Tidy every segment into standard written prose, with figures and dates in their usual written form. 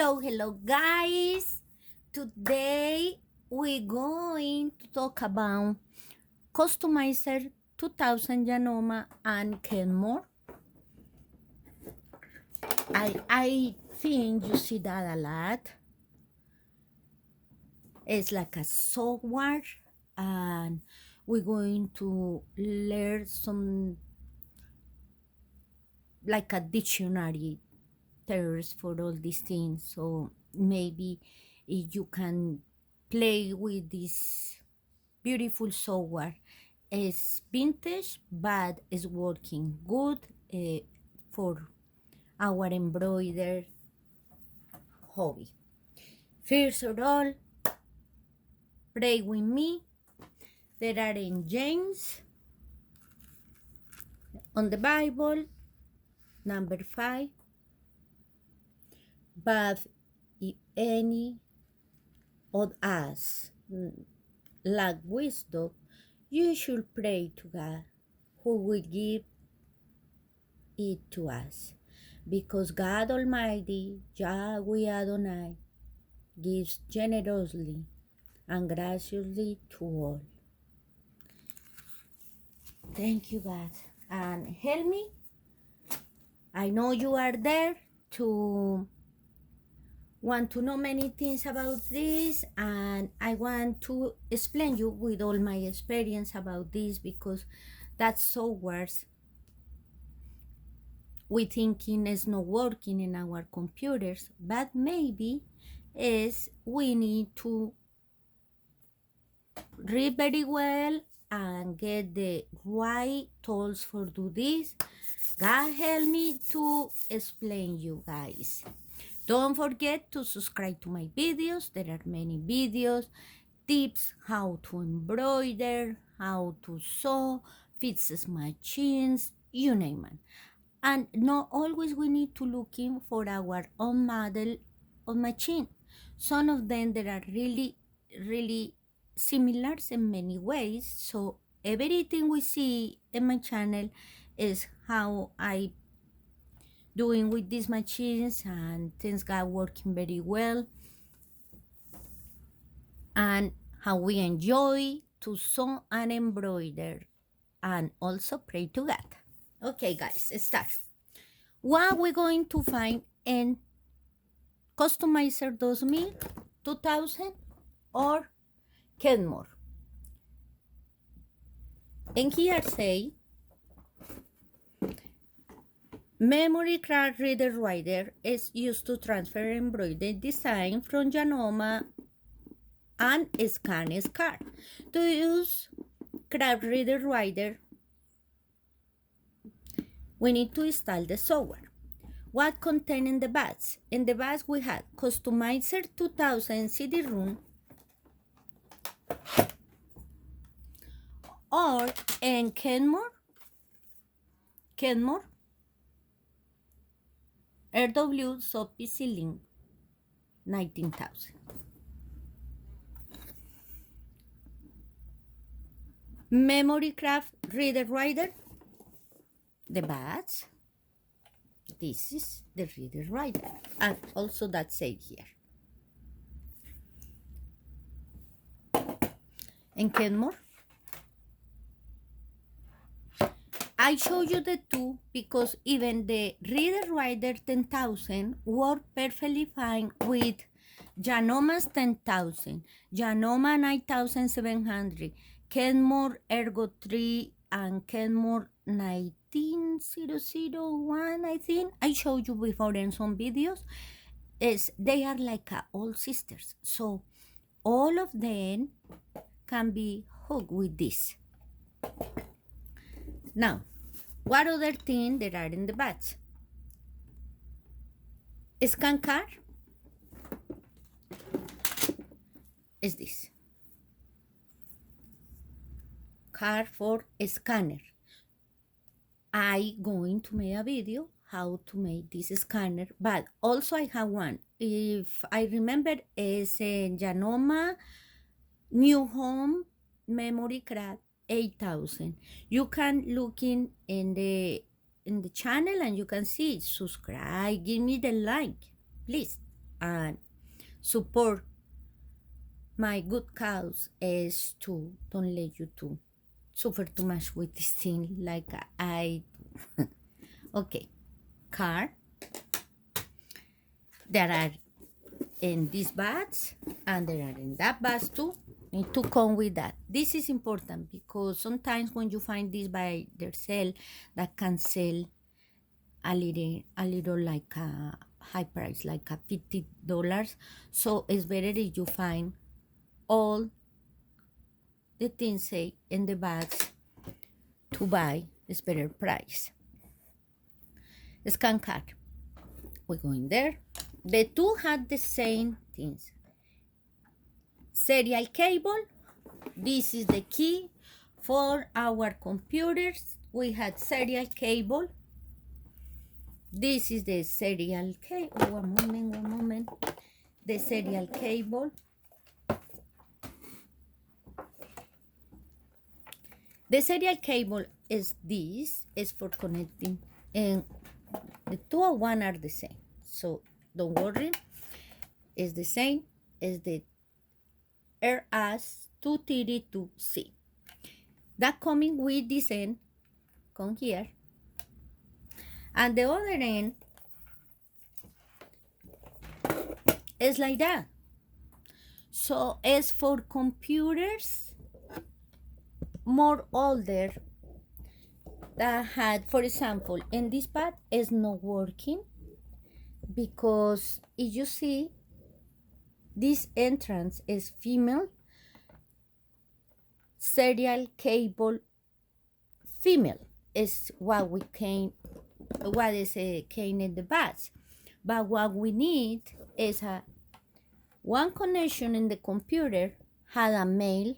Hello guys. Today we're going to talk about Customizer 2000 Janome and Kenmore. I think you see that a lot. It's like a software, and we're going to learn some like a dictionary terms for all these things. So maybe if you can play with this beautiful software. It's vintage, but it's working good for our embroidery hobby. First of all, pray with me. There are angels on the Bible, number 5. But if any of us lack wisdom, you should pray to God, who will give it to us. Because God Almighty, Yahweh Adonai, gives generously and graciously to all. Thank you, God. And help me. I know you are there to want to know many things about this, and I want to explain you with all my experience about this, because that software we thinking is not working in our computers, but maybe is we need to read very well and get the right tools for do this. God help me to explain you guys. Don't forget to subscribe to my videos. There are many videos, tips how to embroider, how to sew, fix machines, you name it. And not always we need to looking for our own model of machine. Some of them that are really similar in many ways. So everything we see in my channel is how I doing with these machines, and things got working very well, and how we enjoy to sew and embroider, and also pray to God. Okay guys, let's start. What we're going to find in Customizer 2000, 2000 or Kenmore. And here say, memory card reader writer is used to transfer embroidered design from Janome and scan card. To use card reader writer, we need to install the software. What contain in the box? In the box we have Customizer 2000 CD-ROM, or in Kenmore RW Soft PC Link 19,000. Memory craft reader writer, the badge. This is the reader writer, and also that said here. In Kenmore, I show you the two because even the reader writer 10,000 work perfectly fine with Janome's 10,000, Janome 9,700, Kenmore Ergo 3, and Kenmore 19,001, I think. I showed you before in some videos. They are like all sisters. So all of them can be hooked with this. Now, what other thing there are in the batch? Scan card is this. Card for a scanner. I going to make a video how to make this scanner, but also I have one. If I remember, is a Janome New Home Memory Card 8,000. You can look in the channel and you can see it. Subscribe, give me the like, please. and support my good cause is to don't let you to suffer too much with this thing like I okay. Card. There are in these bags and there are in that bag too. Need to come with that. This is important because sometimes when you find this by themselves, that can sell a little like a high price, like a $50. So it's better if you find all the things say in the bags to buy is better price. Scan card. We go in there. The two had the same things. Serial cable. This is the key for our computers. We had serial cable. This is the serial cable. One moment. The serial cable. The serial cable is this, is for connecting, and the two of one are the same. So don't worry, it's the same as the RS-232C. That coming with this end, come here, and the other end is like that. So it's for computers more older that had, for example, in this part is not working because if you see this entrance is female, serial cable female is what we came, what is came in the bus. But what we need is a one connection in the computer had a male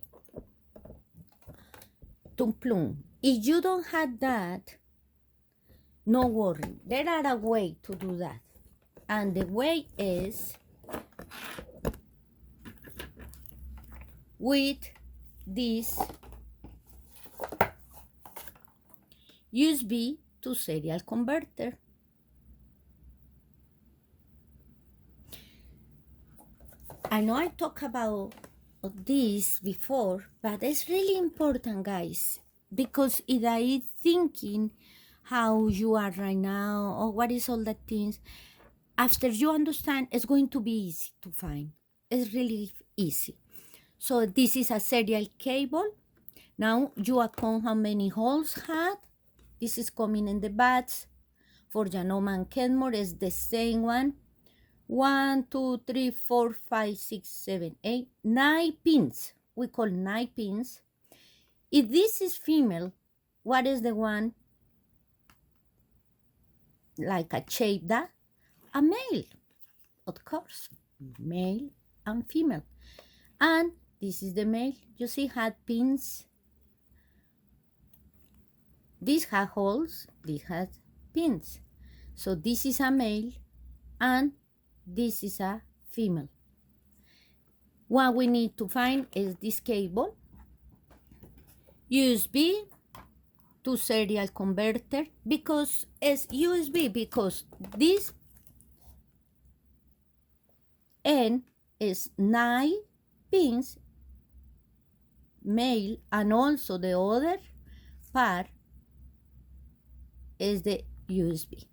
to plumb. If you don't have that, no worry. There are a way to do that. And the way is with this USB to serial converter. I know I talked about this before, but it's really important, guys, because if I thinking how you are right now or what is all the things, after you understand, it's going to be easy to find. It's really easy. So this is a serial cable. Now you account how many holes had. This is coming in the bats. For Janome and Kenmore is the same one. 1, 2, 3, 4, 5, 6, 7, 8, 9 pins. We call 9 pins. If this is female, what is the one like a shape that? A male, of course, male and female. And this is the male. You see, had pins. This has holes. This has pins. So this is a male, and this is a female. What we need to find is this cable, USB to serial converter, because it's USB, because this end is 9 pins, male, and also the other part is the USB.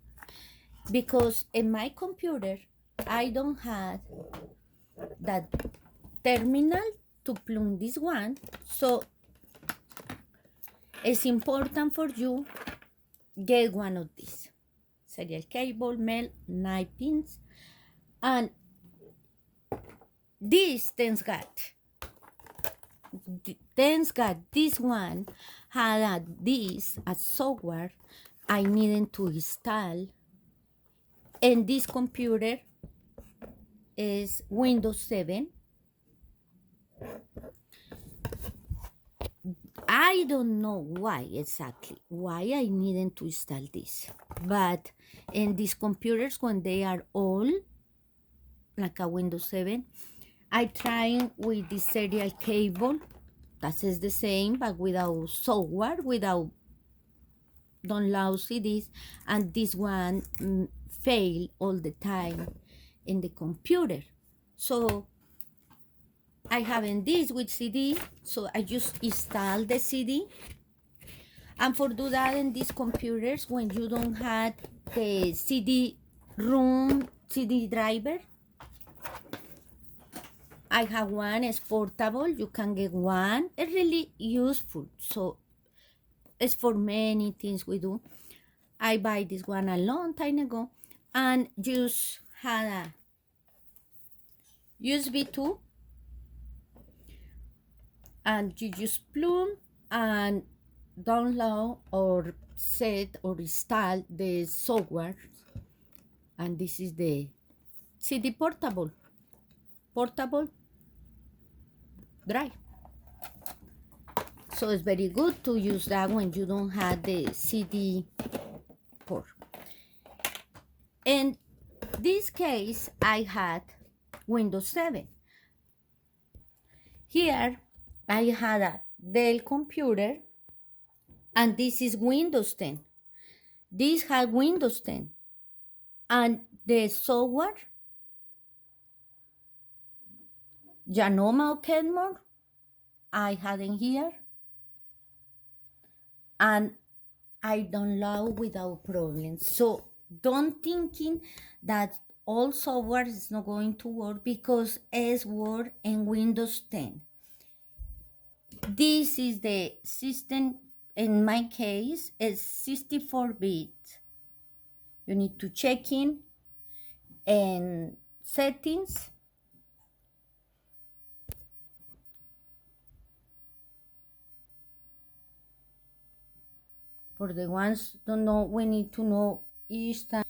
Because in my computer, I don't have that terminal to plug this one, so it's important for you get one of these. Serial cable, male, 9 pins, and this, thanks God, this one had this as software I needed to install, and this computer is Windows 7. I don't know why exactly, why I needed to install this, but in these computers, when they are all like a Windows 7, I tried with the serial cable, that is the same, but without software, without don't allow CDs, and this one fail all the time. in the computer. So I haven't this with CD, so I just install the CD. And for do that in these computers, when you don't have the CD-ROM, CD driver, I have one, it's portable, you can get one, it's really useful. So it's for many things we do. I buy this one a long time ago and just had a USB 2 and you just plug and download or set or install the software, and this is the CD portable drive. So it's very good to use that when you don't have the CD port. In this case, I had Windows 7. Here, I had a Dell computer, and this is Windows 10. This had Windows 10. And the software, Janome or Kenmore, I had in here. And I download without problems. So don't thinking that all software is not going to work, because it's work in Windows 10. This is the system, in my case, is 64-bit. You need to check in and settings. For the ones don't know, we need to know each time.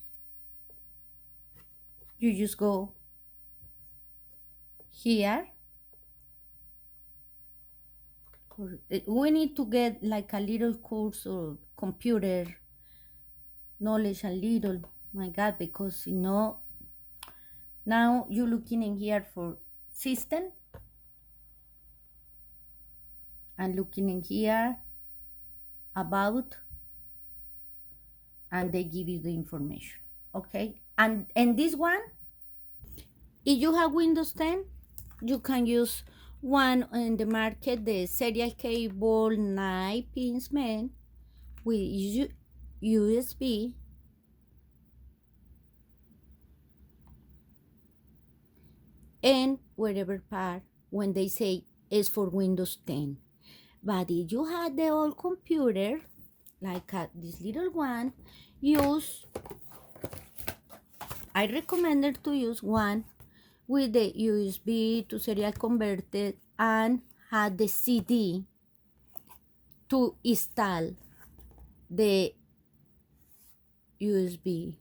You just go here. We need to get like a little course or computer knowledge, a little, my God, because you know, now you're looking in here for system and looking in here about, and they give you the information, okay? And this one, if you have Windows 10, you can use one in the market, the serial cable 9 pins man with USB, and whatever part when they say is for Windows 10. But if you have the old computer, like this little one, I recommended to use one with the USB to serial converted and had the CD to install the USB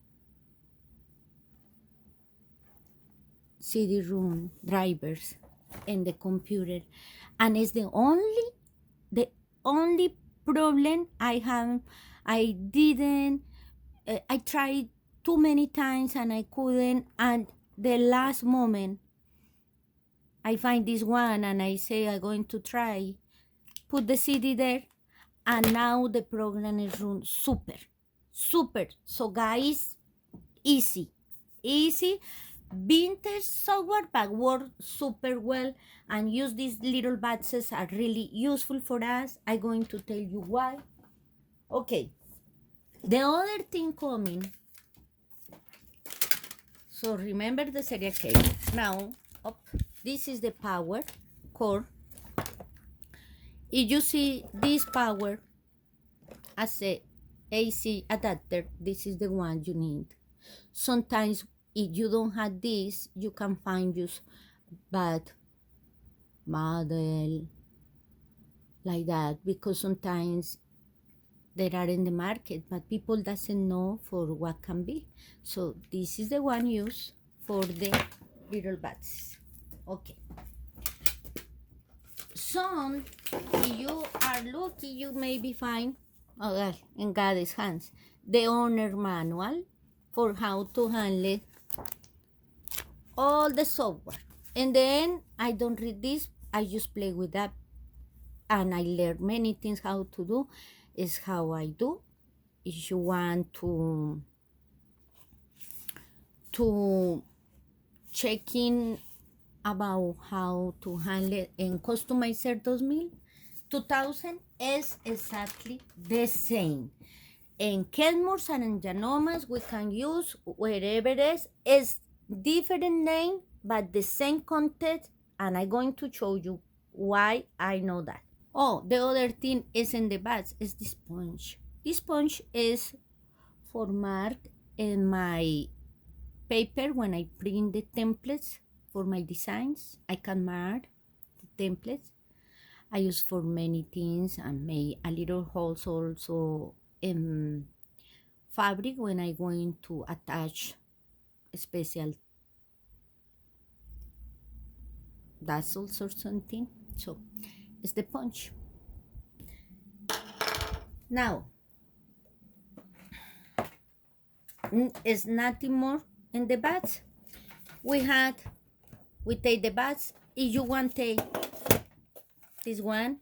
CD-ROM drivers in the computer. And it's the only problem I have. I tried too many times and I couldn't, and the last moment I find this one and I say I'm going to try, put the CD there, and now the program is run super. So guys, easy. Vintage software, but work super well, and use these little boxes are really useful for us. I'm going to tell you why. Okay, the other thing coming, so remember the serial cable. Now, this is the power cord. If you see this power as a AC adapter, this is the one you need. Sometimes if you don't have this, you can find just bad model like that, because sometimes they are in the market, but people doesn't know for what can be. So this is the one used for the little boxes. Okay. Some, if you are lucky, you maybe find, oh God, in God's hands, the owner manual for how to handle all the software. And then I don't read this, I just play with that, and I learn many things how to do. Is how I do. If you want to checking about how to handle and customize certos 2000 is exactly the same. In Kenmore's and in Janome's, we can use wherever it is different name, but the same content, and I'm going to show you why I know that. Oh, the other thing is in the bats is the sponge. This sponge is for mark in my paper when I print the templates for my designs. I can mark the templates. I use for many things and make a little holes also in fabric when I going to attach special tassels or something. So it's the punch. Now it's nothing more in the bats. We take the bats. If you want take this one,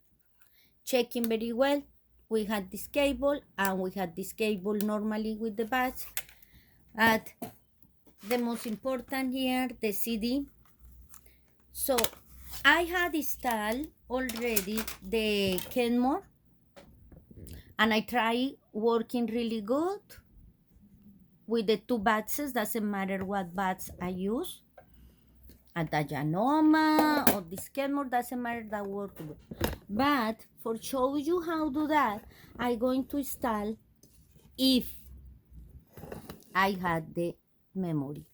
checking very well. We had this cable and we had this cable normally with the bats. At the most important here, the CD. So I had installed already the Kenmore and I try working really good with the two batses. Doesn't matter what bats I use. At the Janome or this Kenmore, doesn't matter, that work good. But for show you how to do that, I'm going to install if I had the memory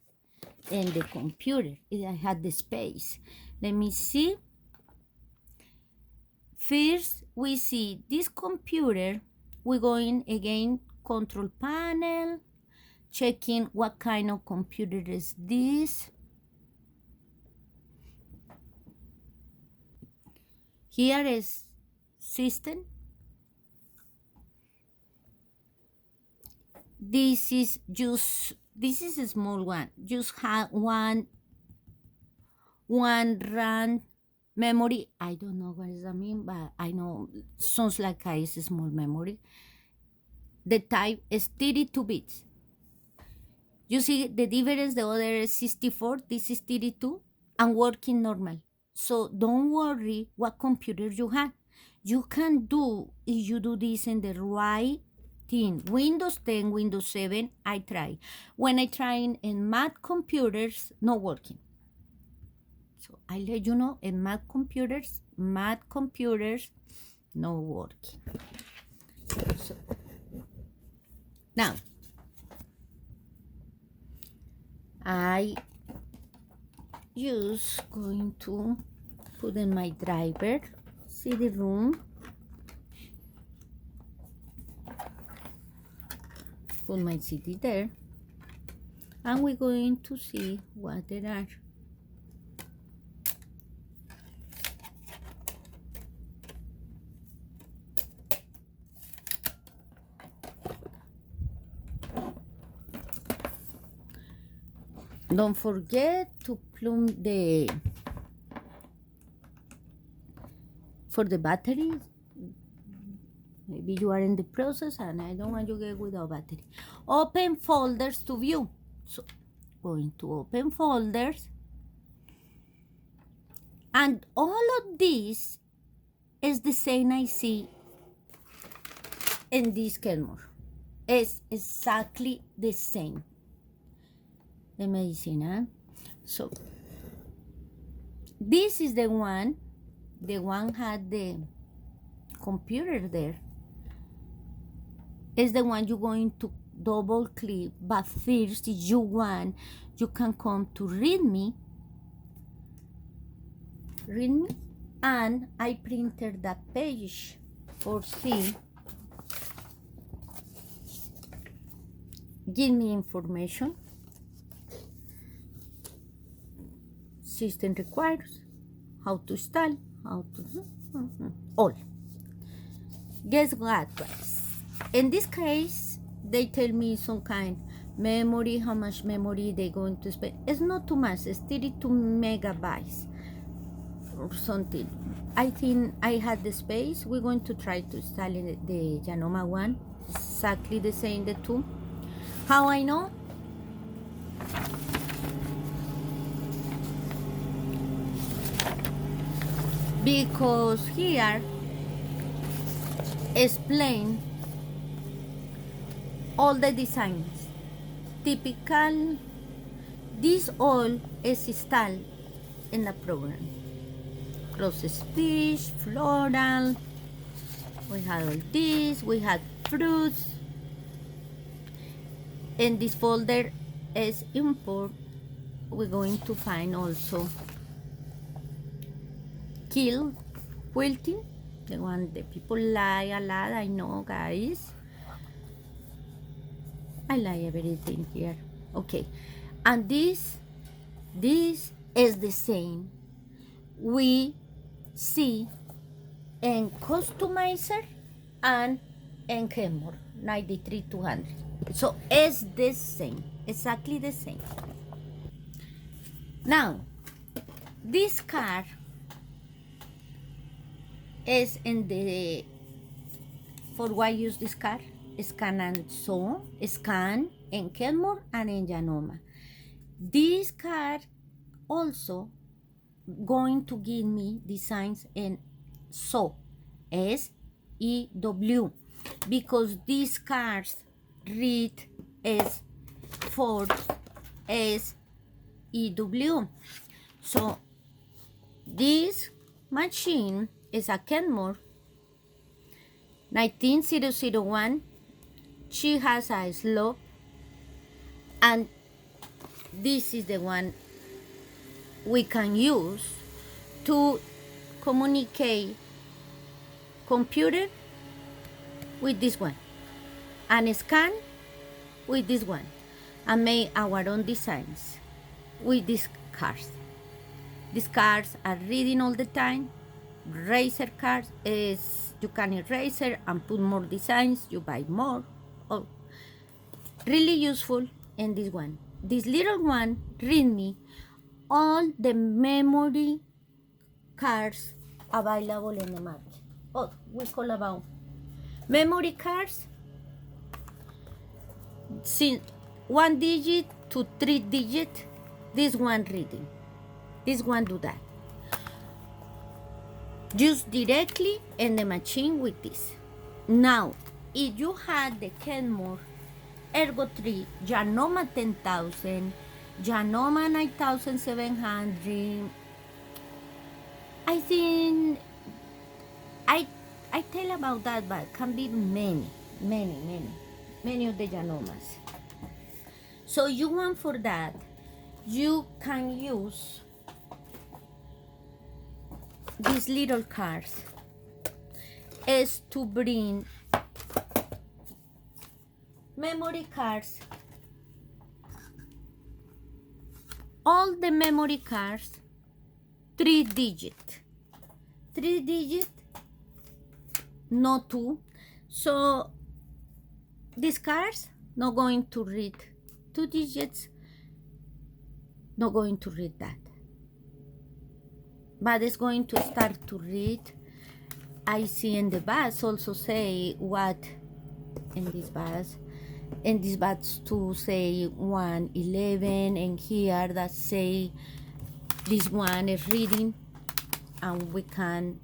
in the computer, if I had the space. Let me see. First, we see this computer. We're going again, control panel, checking what kind of computer is this. Here is system. This is a small one. Just have one RAM memory. I don't know what does that mean, but I know sounds like it's a small memory. The type is 32 bits. You see the difference, the other is 64, this is 32, and working normal. So don't worry what computer you have. You can do, if you do this in the right thing, Windows 10, Windows 7, I try. When I try in Mac computers, not working. So I let you know, in Mac computers, not working. So, now, I going to put in my driver, CD-ROM, put my CD there, and we're going to see what there are. Don't forget to plumb for the battery. Maybe you are in the process and I don't want you to get without battery. Open folders to view. So going to open folders. And all of this is the same I see in this Kenmore. It's exactly the same. The medicina. So this is the one had the computer there. Is the one you're going to double click, but first if you want, you can come to readme, and I printed that page for see. Give me information. System requires, how to install, how to all. Guess what, guys? In this case, they tell me some kind memory, how much memory they're going to spend. It's not too much, it's 32 megabytes or something. I think I had the space. We're going to try to install the Janome one, exactly the same, the two. How I know? because here explain all the designs. Typical, this all is installed in the program. Cross stitch, floral, we had all this, we had fruits. In this folder is import, we're going to find also quilting, the one that people like a lot, I know guys. I like everything here. Okay, and this is the same we see in Customizer and in Kenmore 93-200. So it's the same, exactly the same. Now, this card is in the, for why use this card? Scan and sew, scan in Kenmore and in Janome. This card also going to give me designs in sew, SEW, because these cards read as for SEW. So this machine is a Kenmore 19001. She has a slope, and this is the one we can use to communicate computer with this one and scan with this one and make our own designs with these cards. These cards are reading all the time. Eraser cards is you can erase and put more designs, you buy more. Oh, really useful in this one. This little one read me all the memory cards available in the market. Oh, we call about memory cards since 1 digit to 3 digit. This one reading, this one do that. Use directly in the machine with this. Now, if you had the Kenmore Ergo 3, Janome 10,000, Janome 9,700, I think I tell about that, but can be many of the Janomas. So you want for that, you can use these little cards is to bring memory cards, all the memory cards 3 digit, not 2. So these cards not going to read 2 digits, not going to read that, but it's going to start to read. I see in the bus also say what in this bus. In this bus to say 111, and here that say this one is reading, and we can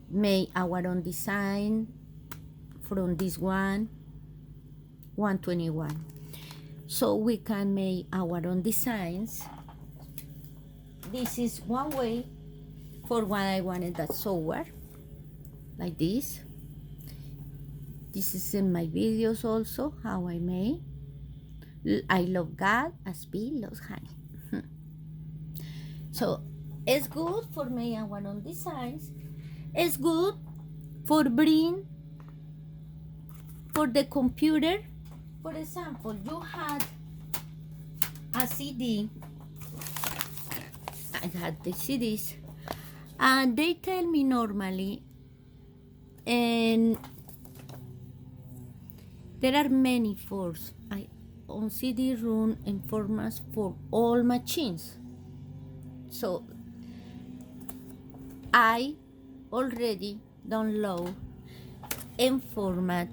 make our own design from this one 121. So we can make our own designs. This is one way for what I wanted that software, like this. This is in my videos also, how I make. I love God as bee loves honey. So it's good for me our own designs. It's good for bring for the computer. For example, you had a CD. I had the CDs, and they tell me normally, and there are many forms on CD room and formats for all machines. So I already download in format.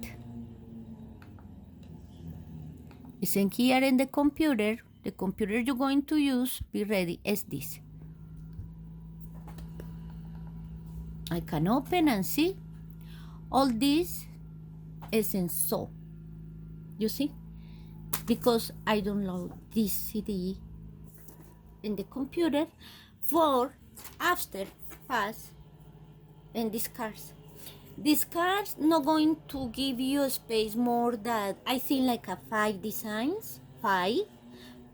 It's in here in the computer. The computer you're going to use, be ready, is this. I can open and see all this is in so. You see? Because I download this CD in the computer for after pass and discards. Discards not going to give you a space more than I think like a 5 designs, 5,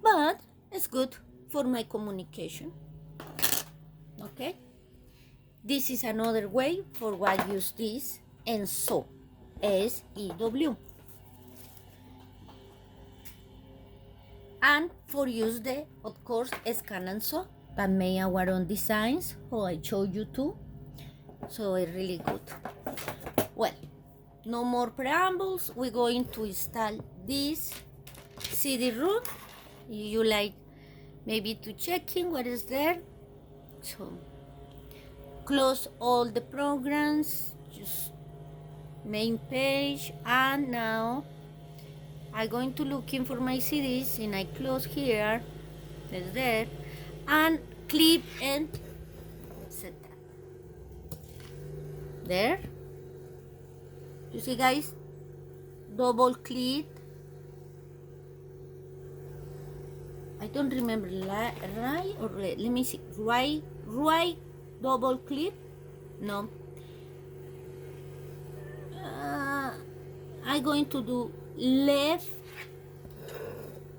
but it's good for my communication. Okay, this is another way for what use this and so SEW. And for use the, of course, scan and sew, but make our own designs, how I showed you too. So it's really good. Well, no more preambles. We're going to install this CD-ROM. You like maybe to checking what is there. So close all the programs, just main page, and now I'm going to looking for my CDs and I close here, that's there, and clip and set that. There. You see guys? Double click. I don't remember right or let me see. Right double click. No. I'm going to do left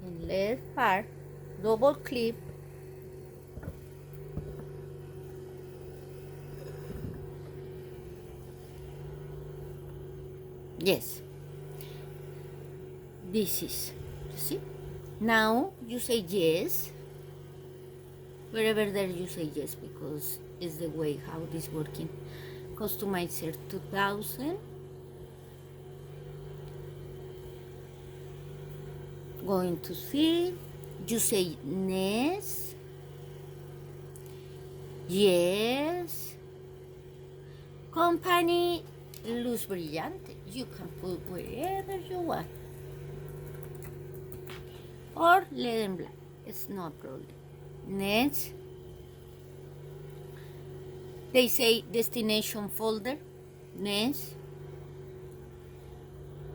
and left part, double click, yes, this is, you see, now you say yes, wherever there you say yes, because it's the way how this working. Customizer 2000, going to see, you say next, yes, company Luz Brillante, you can put wherever you want, or let them black, it's no problem. Next, they say destination folder, next,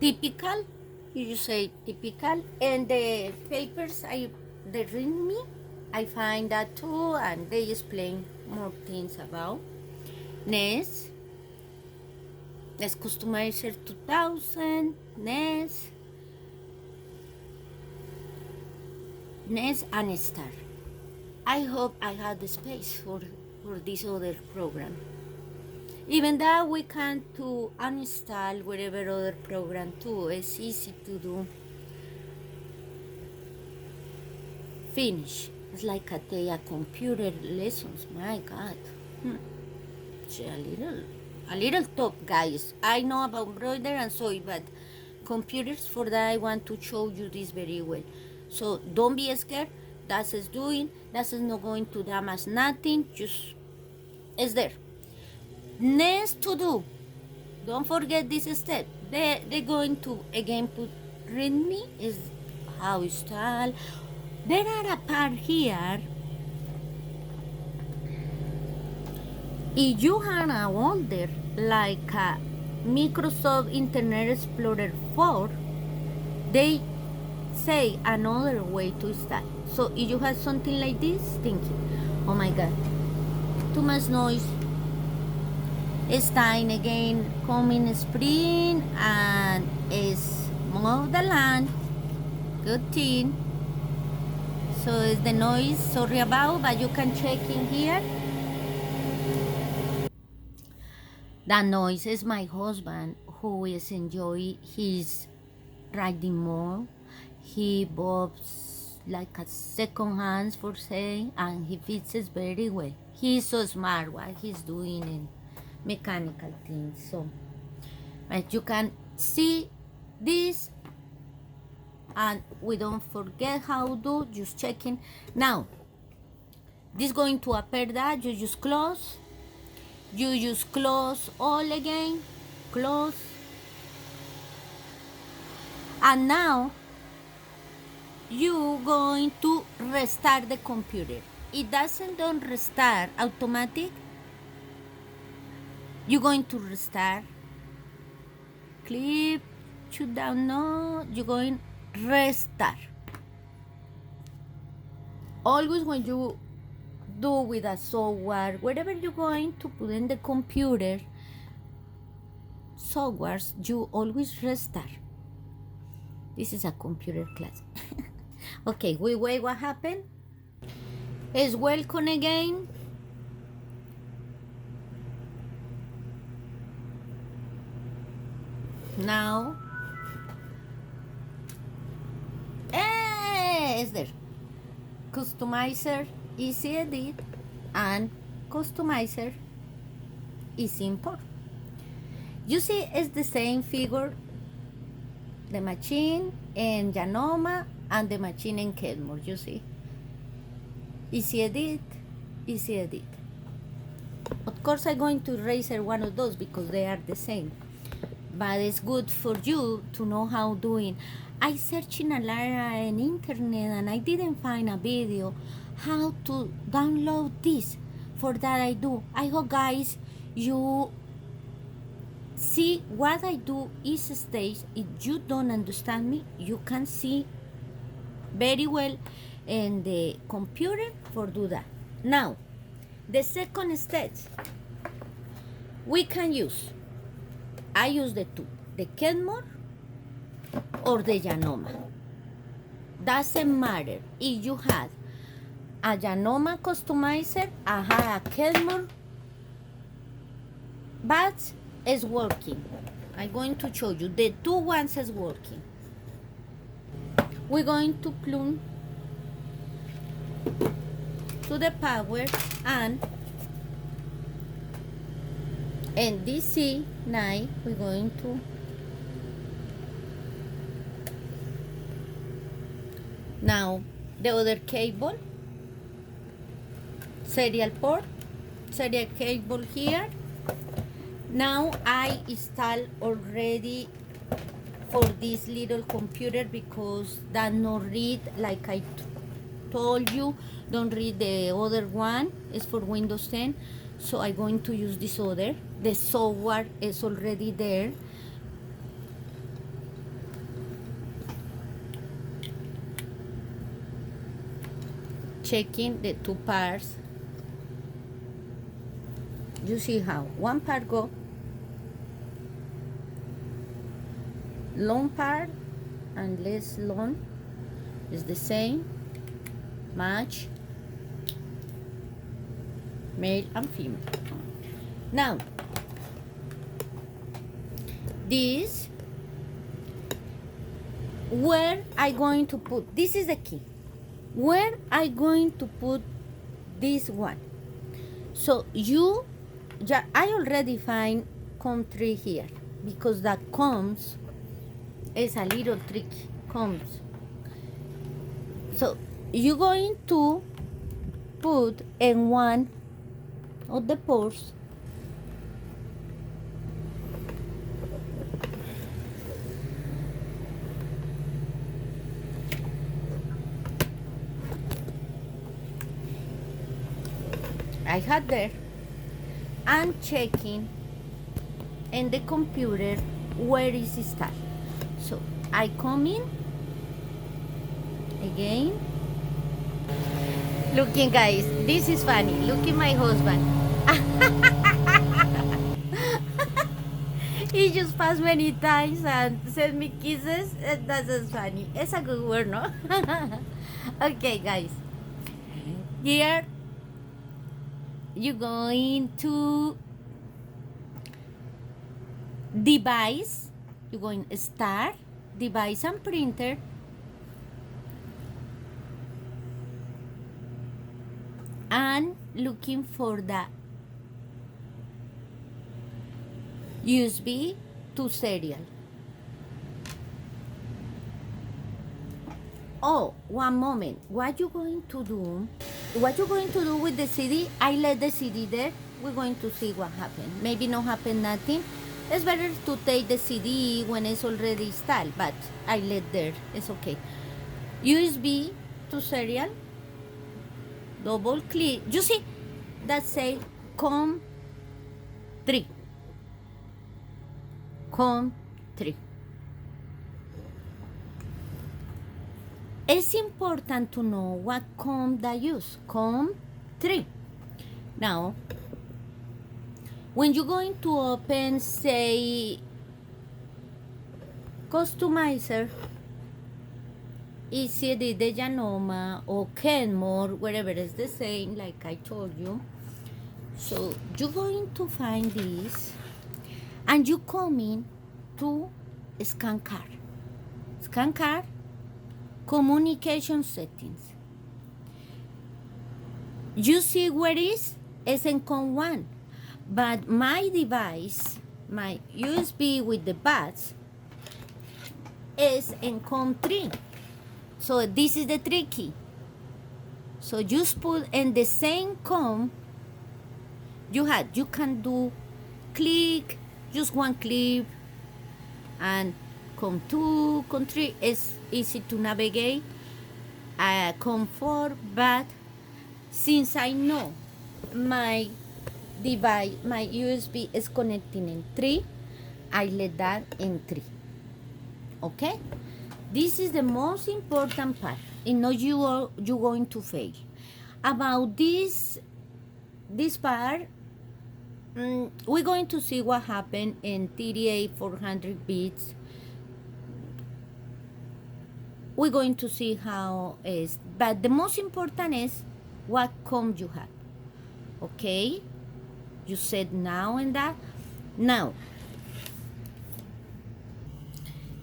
typical, you say typical, and the papers they ring me, I find that too, and they explain more things about. Next, let's customizer 2000, next, and start. I hope I had the space for this other program. Even though we can to uninstall whatever other program too, it's easy to do. Finish. It's like a computer lessons. My God. It's a little tough, guys. I know about embroidery and so, but computers, for that I want to show you this very well. So don't be scared. That's is doing. That's is not going to damage nothing. Just it's there. Next to do, don't forget this step. They're going to again put read me is how you style. There are a part here. If you have a older like a Microsoft Internet Explorer 4, they say another way to install. So if you have something like this, thinking, oh my God, too much noise. It's time again, coming spring, and it's mow the land. Good thing. So it's the noise, sorry about, but you can check in here. That noise is my husband who is enjoy his riding more. He bought like a second hand for say, and he fixes very well. He's so smart what he's doing in mechanical things. So, but you can see this, and we don't forget how to do, just checking. Now, this going to appear that you just close. You just close all again, close. And now, you going to restart the computer. It doesn't don't restart automatic. You're going to restart. Clip, shoot down, no. You're going restart. Always when you do with a software, wherever you're going to put in the computer, softwares, you always restart. This is a computer class. Okay, we wait, what happened? Is welcome again. Now, is there customizer, easy edit, and customizer, easy import. You see, it's the same figure, the machine in Janome and the machine in Kenmore. You see, easy edit, easy edit. Of course, I'm going to erase one of those because they are the same. But it's good for you to know how doing. I searched in a lot on internet and I didn't find a video how to download this. For that I do. I hope guys you see what I do each stage. If you don't understand me, you can see very well in the computer for do that. Now, the second stage we can use. I use the two, the Kenmore or the Janome. Doesn't matter if you had a Janome customizer, I had a Kenmore, but it's working. I'm going to show you the two ones is working. We're going to plug to the power and in DC 9 we're going to now the other cable, serial port, serial cable here. Now I install already for this little computer because that no read like I told you, don't read the other one, it's for Windows 10. So I'm going to use this other. The software is already there. Checking the two parts. You see how one part go, long part and less long is the same, match, male and female. Now, this, where I going to put, this is the key, where I going to put this one. So you, I already find country here because that comes is a little tricky, comes. So you're going to put in one of the ports I had there and checking in the computer where is it start. So I come in again. Looking guys, this is funny. Look at my husband. He just passed many times and sent me kisses. That's just funny. It's a good word, no? Okay guys, here you're going to device, you're going to start device and printer, and looking for the USB to serial. Oh, one moment. What you going to do? What you going to do with the CD? I let the CD there. We're going to see what happened. Maybe not happen nothing. It's better to take the CD when it's already installed, but I let there. It's okay. USB to serial. Double click. You see that say COM3. comb 3. It's important to know what comb I use. Comb 3. Now, when you're going to open, say, customizer, is it the Janome or Kenmore, wherever it's the same, like I told you. So you're going to find this, and you come in to scan card. Scan card, communication settings. You see where it's in COM 1, but my device, my USB with the buds, is in COM 3. So this is the tricky. So just put in the same COM you can do click, just one clip, and COM 2, COM 3 is easy to navigate. COM 4, but since I know my device, my USB is connecting in 3, I let that in 3. Okay? This is the most important part. You know you're going to fail. About this part, we're going to see what happened in 38 400 bits. We're going to see how is, but the most important is what COM you have. Okay? You said now and that. Now,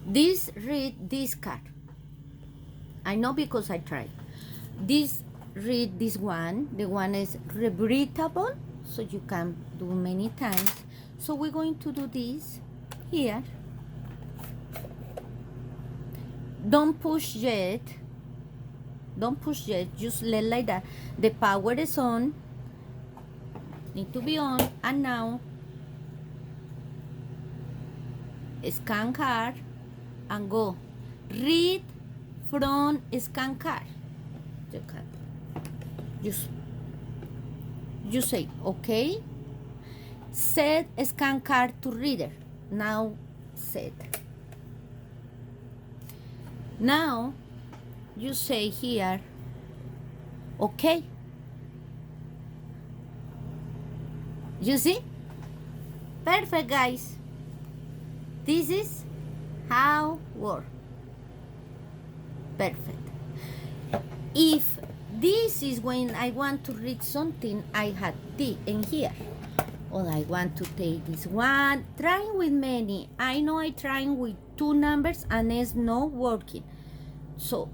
this read this card. I know because I tried. This read this one. The one is rebreathable, so you can do many times. So we're going to do this here. Don't push yet. Don't push yet. Just let like that. The power is on. Need to be on. And now scan card and go. Read from scan card. You can just say okay. Set scan card to reader. Now set. Now you say here okay. You see? Perfect, guys. This is how work. Perfect. If this is when I want to read something, I had this in here. Or I want to take this one. Trying with many. I know I trying with 2 numbers and it's not working. So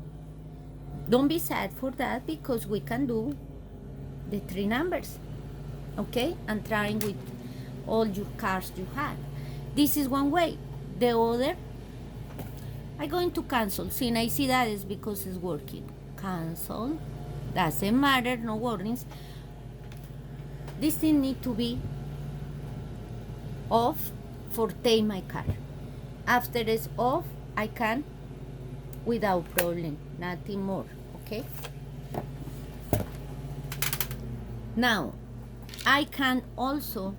don't be sad for that because we can do the 3 numbers. Okay? And trying with all your cards you have. This is one way. The other, I'm going to cancel. Since I see that is because it's working. Cancel. Doesn't matter, no warnings. This thing need to be off for take my card. After it's off, I can without problem. Nothing more. Okay? Now, I can also